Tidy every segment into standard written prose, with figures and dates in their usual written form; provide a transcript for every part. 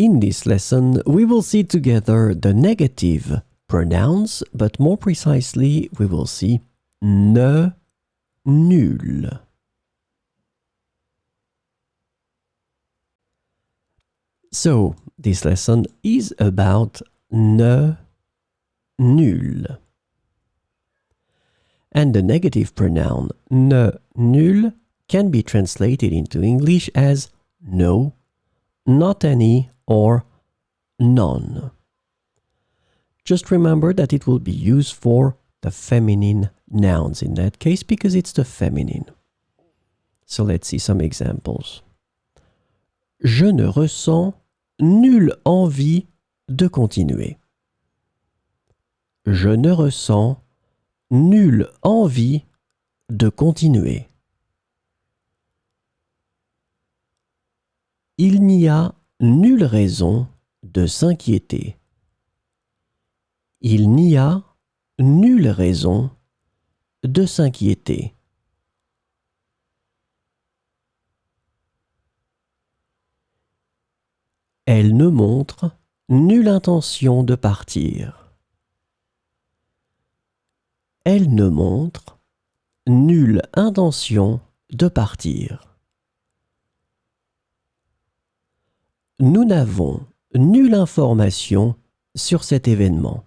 In this lesson, we will see together the negative pronouns, but more precisely, we will see ne, nulle. So, this lesson is about ne, nulle. And the negative pronoun ne, nulle can be translated into English as no, not any, or none. Just remember that it will be used for the feminine nouns in that case because it's the feminine. So let's see some examples. Je ne ressens nulle envie de continuer. Je ne ressens nulle envie de continuer. Il n'y a nulle raison de s'inquiéter. Il n'y a nulle raison de s'inquiéter. Elle ne montre nulle intention de partir. Elle ne montre nulle intention de partir. Nous n'avons nulle information sur cet événement.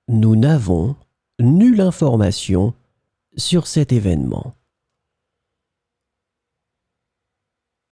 Nous n'avons nulle information sur cet événement.